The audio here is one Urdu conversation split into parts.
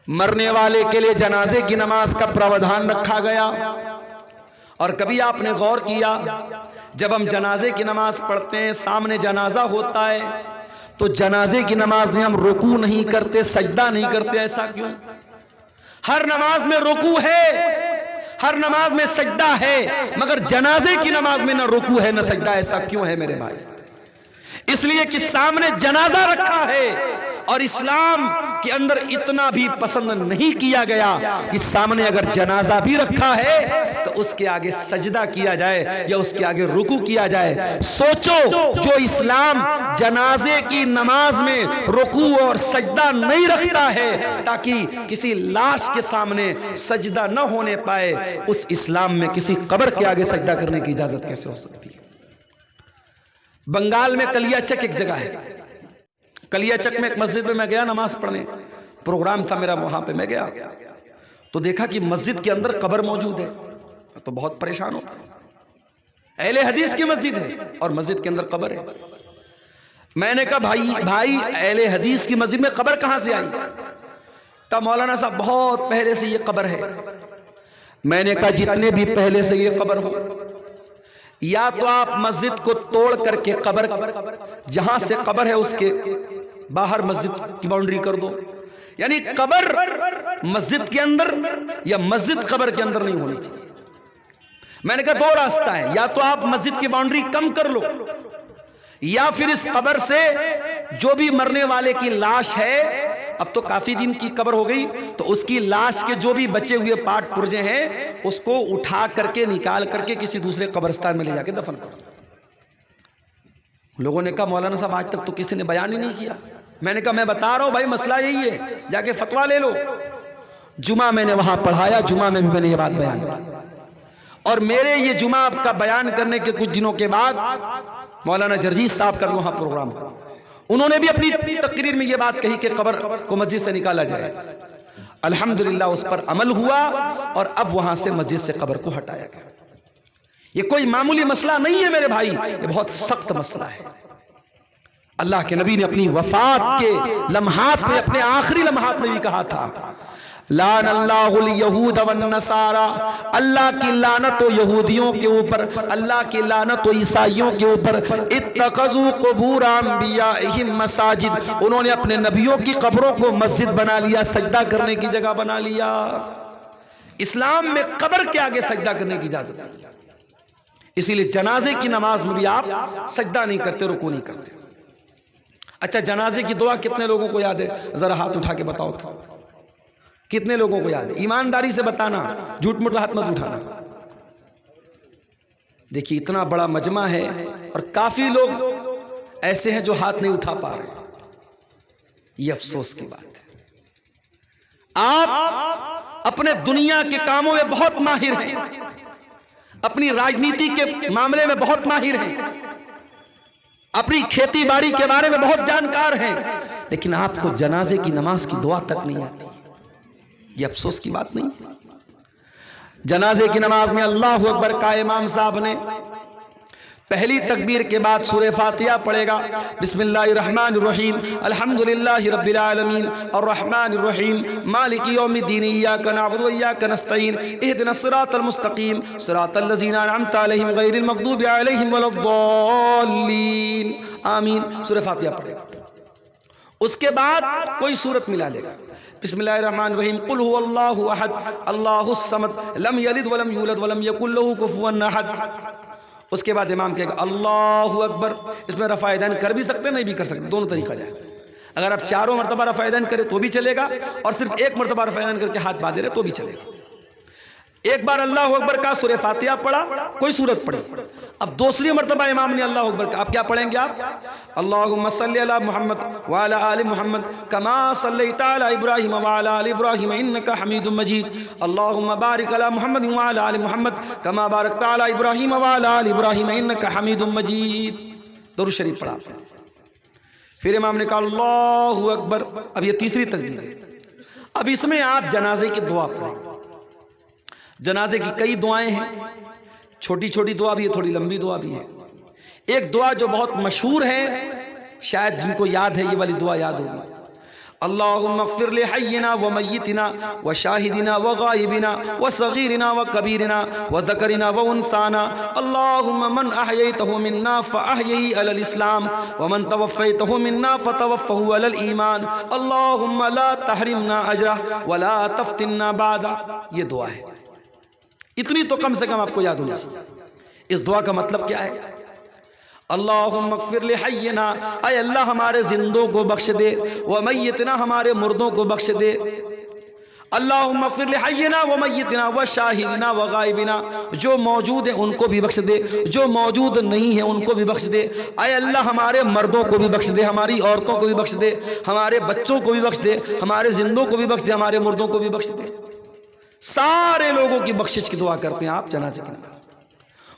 مرنے والے کے لیے جنازے کی نماز کا پراودھان رکھا گیا۔ اور کبھی آپ نے غور کیا جب ہم جنازے کی نماز پڑھتے ہیں، سامنے جنازہ ہوتا ہے، تو جنازے کی نماز میں ہم رکوع نہیں کرتے، سجدہ نہیں کرتے، ایسا کیوں؟ ہر نماز میں رکوع ہے، ہر نماز میں سجدہ ہے، مگر جنازے کی نماز میں نہ رکوع ہے نہ سجدہ، ایسا کیوں ہے میرے بھائی؟ اس لیے کہ سامنے جنازہ رکھا ہے، اور اسلام کے اندر اتنا بھی پسند نہیں کیا گیا کہ سامنے اگر جنازہ بھی رکھا ہے تو اس کے آگے سجدہ کیا جائے یا اس کے آگے رکوع کیا جائے۔ سوچو، جو اسلام جنازے کی نماز میں رکوع اور سجدہ نہیں رکھتا ہے تاکہ کسی لاش کے سامنے سجدہ نہ ہونے پائے، اس اسلام میں کسی قبر کے آگے سجدہ کرنے کی اجازت کیسے ہو سکتی ہے؟ بنگال میں کلیا چک ایک جگہ ہے، کلیا چک میں ایک مسجد میں گیا نماز پڑھنے، پروگرام تھا میرا، وہاں پہ میں گیا تو دیکھا کہ مسجد کے اندر قبر موجود ہے، تو بہت پریشان ہوتا، اہل حدیث کی مسجد ہے اور مسجد کے اندر قبر ہے۔ میں نے کہا بھائی اہل حدیث کی مسجد میں قبر کہاں سے آئی؟ کہا مولانا صاحب بہت پہلے سے یہ قبر ہے۔ میں نے کہا جتنے بھی پہلے سے یہ قبر ہو، یا تو آپ مسجد کو توڑ کر کے قبر، جہاں سے قبر ہے اس کے باہر مسجد کی باؤنڈری کر دو، یعنی قبر مسجد کے اندر یا مسجد قبر کے اندر نہیں ہونی چاہیے۔ میں نے کہا دو راستہ ہے، یا تو آپ مسجد کی باؤنڈری کم کر لو، یا پھر اس قبر سے جو بھی مرنے والے کی لاش ہے، اب تو کافی دن کی قبر ہو گئی، تو اس کی لاش کے جو بھی بچے ہوئے پارٹ پرزے ہیں اس کو اٹھا کر کے نکال کر کے کسی دوسرے قبرستان میں لے جا کے دفن کر دو۔ لوگوں نے کہا مولانا صاحب آج تک تو کسی نے بیان ہی نہیں کیا۔ میں نے کہا میں بتا رہا ہوں بھائی، مسئلہ یہی ہے، جا کے فتویٰ لے لو۔ جمعہ میں نے وہاں پڑھایا، جمعہ میں بھی میں نے یہ بات بیان کی، اور میرے یہ جمعہ کا بیان کرنے کے کچھ دنوں کے بعد مولانا جرجیس صاحب کا وہاں پروگرام ہوا، انہوں نے بھی اپنی تقریر میں یہ بات کہی کہ قبر کو مسجد سے نکالا جائے۔ الحمدللہ اس پر عمل ہوا اور اب وہاں سے مسجد سے قبر کو ہٹایا گیا۔ یہ کوئی معمولی مسئلہ نہیں ہے میرے بھائی، یہ بہت سخت مسئلہ ہے۔ اللہ کے نبی نے اپنی وفات کے لمحات میں، اپنے آخری لمحات میں بھی کہا تھا، لعن اللہ الیہود والنصارى، اللہ کی لعنت ہو یہودیوں کے اوپر، اللہ کی لعنت ہو عیسائیوں کے اوپر، اتخذوا قبور انبیائہم مساجد، انہوں نے اپنے نبیوں کی قبروں کو مسجد بنا لیا، سجدہ کرنے کی جگہ بنا لیا۔ اسلام میں قبر کے آگے سجدہ کرنے کی اجازت نہیں، اسی لیے جنازے کی نماز میں بھی آپ سجدہ نہیں کرتے، رکوع نہیں کرتے۔ اچھا، جنازے کی دعا کتنے لوگوں کو یاد ہے؟ ذرا ہاتھ اٹھا کے بتاؤ تو، کتنے لوگوں کو یاد ہے؟ ایمانداری سے بتانا، جھوٹ موٹ ہاتھ مت اٹھانا۔ دیکھیے اتنا بڑا مجمع ہے اور کافی لوگ ایسے ہیں جو ہاتھ نہیں اٹھا پا رہے، یہ افسوس کی بات ہے۔ آپ اپنے دنیا کے کاموں میں بہت ماہر ہیں، اپنی راجنیتی کے معاملے میں بہت ماہر ہیں، اپنی کھیتی باڑی کے بارے میں بہت جانکار ہیں، لیکن آپ کو جنازے کی نماز کی دعا تک نہیں آتی، یہ افسوس کی بات نہیں ہے۔ جنازے کی نماز میں اللہ اکبر کا امام صاحب نے پہلی تکبیر کے بعد سورہ فاتحہ پڑھے گا، بسم اللہ الرحمن الرحیم، الحمدللہ رب العالمین الرحمن الرحیم مالک یوم الدین، ایاک نعبد و ایاک نستعین، اہدنا الصراط المستقیم صراط الذین انعمت علیہم غیر المغضوب علیہم ولا الضالین، آمین، سورہ فاتحہ پڑھے گا۔ اس کے بعد کوئی سورت ملا لے گا، بسم اللہ الرحمن الرحیم، قل هو اللہ احد اللہ الصمد لم یلد ولم یولد ولم یکن له کفوا احد۔ اس کے بعد امام کہے گا اللہ اکبر، اس میں رفع یدین کر بھی سکتے نہیں بھی کر سکتے، دونوں طریقہ جائز۔ اگر آپ چاروں مرتبہ رفع یدین کرے تو بھی چلے گا، اور صرف ایک مرتبہ رفع یدین کر کے ہاتھ باندھے رہے تو بھی چلے گا۔ ایک بار اللہ اکبر کا سورہ فاتحہ پڑھا، کوئی سورت پڑھی، اب دوسری مرتبہ امام نے اللہ اکبر کا، آپ کیا پڑھیں گے؟ آپ اللہم صلی علی محمد وعلی آل محمد کما صلیت علی ابراہیم وعلی آل ابراہیم انکا حمید مجید، اللہم بارک علی محمد وعلی آل محمد کما بارکت علی ابراہیم وعلی آل ابراہیم انکا حمید مجید۔ درود شریف پڑھا، پھر امام نے کہا اللہ اکبر، اب یہ تیسری تکبیر ہے۔ اب اس میں آپ جنازے کی دعا پڑھیں۔ جنازے کی کئی دعائیں ہیں، چھوٹی چھوٹی دعا بھی ہے، تھوڑی لمبی دعا بھی ہے۔ ایک دعا جو بہت مشہور ہے، شاید جن کو یاد ہے یہ والی دعا یاد ہوگی، اللہم اغفر لحینا ومیتنا وشاہدنا وغائبنا وصغیرنا وکبیرنا وذکرنا وانثانا اللہم من احییتہ منا فاحیہی علی الاسلام ومن توفیتہ منا فتوفہ علی الایمان اللہم لا تحرمنا اجرہ ولا تفتنا بعد. یہ دعا ہے. اتنی تو کم سے کم آپ کو یاد ہونی چاہیے. اس دعا کا مطلب کیا ہے؟ اللہم اغفر لحینا، اے اللہ ہمارے زندوں کو بخش دے، ومیتنا ہمارے مردوں کو بخش دے. اللہم اغفر لحینا ومیتنا وشاہدنا وغائبنا، جو موجود ہیں ان کو بھی بخش دے، جو موجود نہیں ہیں ان کو بھی بخش دے. اے اللہ ہمارے مردوں کو بھی بخش دے، ہماری عورتوں کو بھی بخش دے، ہمارے بچوں کو بھی بخش دے، ہمارے زندوں کو بھی بخش دے، ہمارے مردوں کو بھی بخش دے. سارے لوگوں کی بخشش کی دعا کرتے ہیں آپ جنازے کے اندر.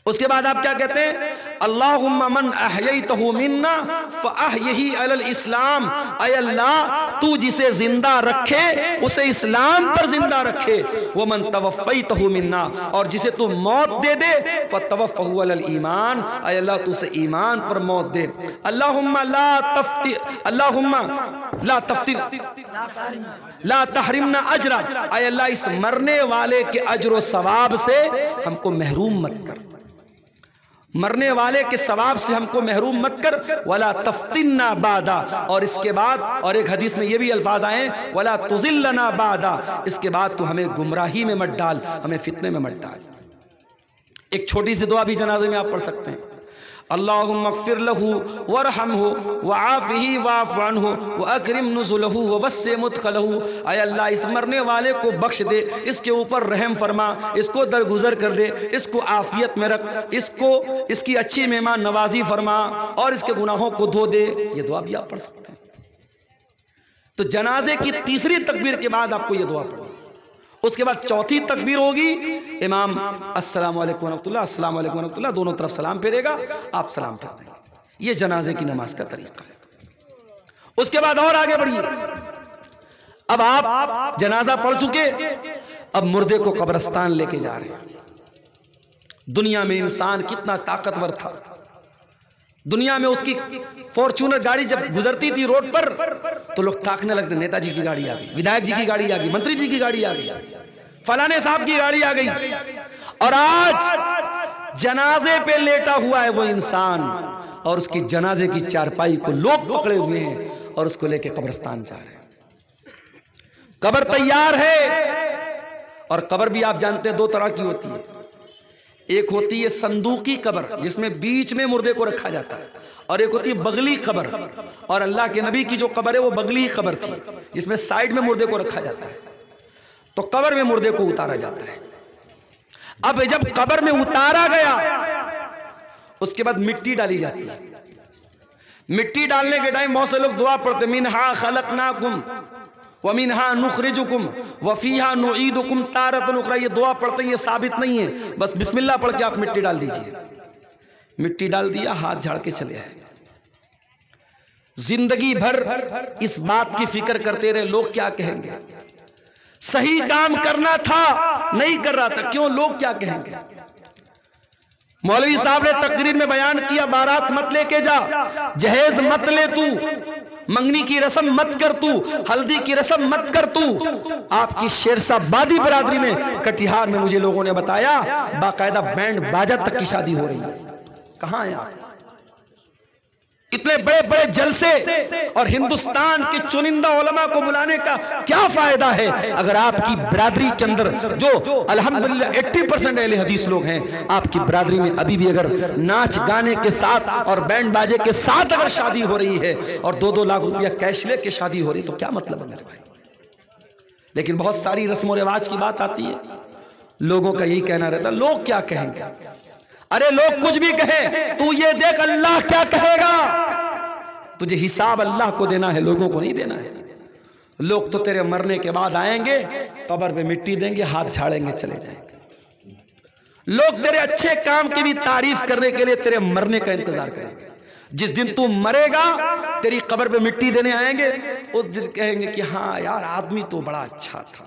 اس کے بعد آپ کیا کہتے ہیں؟ اللہم من احییتہ منا فاحیہی علی الاسلام، اے اللہ تو جسے زندہ رکھے اسے اسلام پر زندہ رکھے. ومن توفیتہ منا، اور جسے تو موت دے دے فتوفہ علی الایمان، اے اللہ تو اسے ایمان پر موت دے. اللہم لا تحرمنا اجرا، اے اللہ اس مرنے والے کے اجر و ثواب سے ہم کو محروم مت کر، مرنے والے کے ثواب سے ہم کو محروم مت کر. ولا تفتنا بعدا، اور اس کے بعد اور ایک حدیث میں یہ بھی الفاظ آئے ولا تضلنا بعدا، اس کے بعد تو ہمیں گمراہی میں مت ڈال، ہمیں فتنے میں مت ڈال. ایک چھوٹی سی دعا بھی جنازے میں آپ پڑھ سکتے ہیں. اللہم اغفر لہ وارحمہ وعافہ واعف عنہ واکرم نزلہ ووسع مدخلہ، اے اللہ اس مرنے والے کو بخش دے، اس کے اوپر رحم فرما، اس کو درگزر کر دے، اس کو عافیت میں رکھ، اس کی اچھی مہمان نوازی فرما، اور اس کے گناہوں کو دھو دے. یہ دعا بھی آپ پڑھ سکتے ہیں. تو جنازے کی تیسری تکبیر کے بعد آپ کو یہ دعا پڑھیں. اس کے بعد چوتھی تکبیر ہوگی، امام السلام علیکم ورحمۃ اللہ، السلام علیکم ورحمۃ اللہ، دونوں طرف سلام پھیرے گا، آپ سلام پھیر دیں گے. یہ جنازے کی نماز کا طریقہ ہے. اس کے بعد اور آگے بڑھیے. اب آپ جنازہ پڑھ چکے، اب مردے کو قبرستان لے کے جا رہے ہیں. دنیا میں انسان کتنا طاقتور تھا، دنیا میں اس کی فارچونر گاڑی جب گزرتی تھی روڈ پر تو لوگ تاکنے لگتے، نیتا جی کی گاڑی آ گئی، ودھائک جی کی گاڑی آ گئی، منتری جی کی گاڑی آ گئی، فلانے صاحب کی گاڑی آ گئی. اور آج جنازے پہ لیٹا ہوا ہے وہ انسان، اور اس کی جنازے کی چارپائی کو لوگ پکڑے ہوئے ہیں اور اس کو لے کے قبرستان جا رہے ہیں. قبر تیار ہے، اور قبر بھی آپ جانتے ہیں دو طرح کی ہوتی ہے. ایک ہوتی ہے صندوقی قبر جس میں بیچ میں مردے کو رکھا جاتا ہے، اور ایک ہوتی ہے بغلی قبر. اور اللہ کے نبی کی جو قبر ہے وہ بغلی قبر تھی جس میں سائیڈ میں مردے کو رکھا جاتا ہے. تو قبر میں مردے کو اتارا جاتا ہے. اب جب قبر میں اتارا گیا اس کے بعد مٹی ڈالی جاتی ہے. مٹی ڈالنے کے ٹائم بہت سے لوگ دعا پڑھتے منہا خلقناکم ومنہا نخرجکم وفیہا نعیدکم تارۃ اخری. یہ دعا پڑھتے ہیں، یہ ثابت نہیں ہے، بس بسم اللہ پڑھ کے آپ مٹی ڈال دیجئے. مٹی ڈال دیا، ہاتھ جھاڑ کے چلے آئے. زندگی بھر اس بات کی فکر کرتے رہے لوگ کیا کہیں گے. صحیح کام کرنا تھا نہیں کر رہا تھا، کیوں لوگ کیا کہیں گے. مولوی صاحب نے تقریر میں بیان کیا بارات مت لے کے جا، جہیز مت لے تو، منگنی کی رسم مت کر تو، ہلدی کی رسم مت کر تو. آپ کی شیرشاہ بادی برادری میں کٹیہار میں مجھے لوگوں نے بتایا باقاعدہ بینڈ باجا تک کی شادی ہو رہی ہے. کہاں ہیں آپ؟ اتنے بڑے بڑے جلسے اور ہندوستان کے چنندہ علماء کو بلانے کا کیا فائدہ ہے اگر آپ کی برادری کے اندر جو الحمدللہ 80% اہل حدیث لوگ ہیں، آپ کی برادری میں ابھی بھی اگر ناچ گانے کے ساتھ اور بینڈ باجے کے ساتھ اگر شادی ہو رہی ہے اور 2-2 لاکھ روپیہ کیش لے کے شادی ہو رہی تو کیا مطلب ہے میرے بھائی. لیکن بہت ساری رسم و رواج کی بات آتی ہے، لوگوں کا یہی کہنا رہتا لوگ کیا کہیں گے. ارے لوگ کچھ بھی کہیں تو یہ دیکھ اللہ کیا کہے گا. تجھے حساب اللہ کو دینا ہے، لوگوں کو نہیں دینا ہے. لوگ تو تیرے مرنے کے بعد آئیں گے، قبر پہ مٹی دیں گے، ہاتھ جھاڑیں گے، چلے جائیں گے. لوگ تیرے اچھے کام کی بھی تعریف کرنے کے لیے تیرے مرنے کا انتظار کریں گے. جس دن تو مرے گا تیری قبر پہ مٹی دینے آئیں گے، اس دن کہیں گے کہ ہاں یار آدمی تو بڑا اچھا تھا.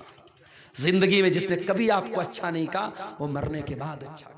زندگی میں جس نے کبھی آپ کو اچھا نہیں کہا وہ مرنے کے بعد اچھا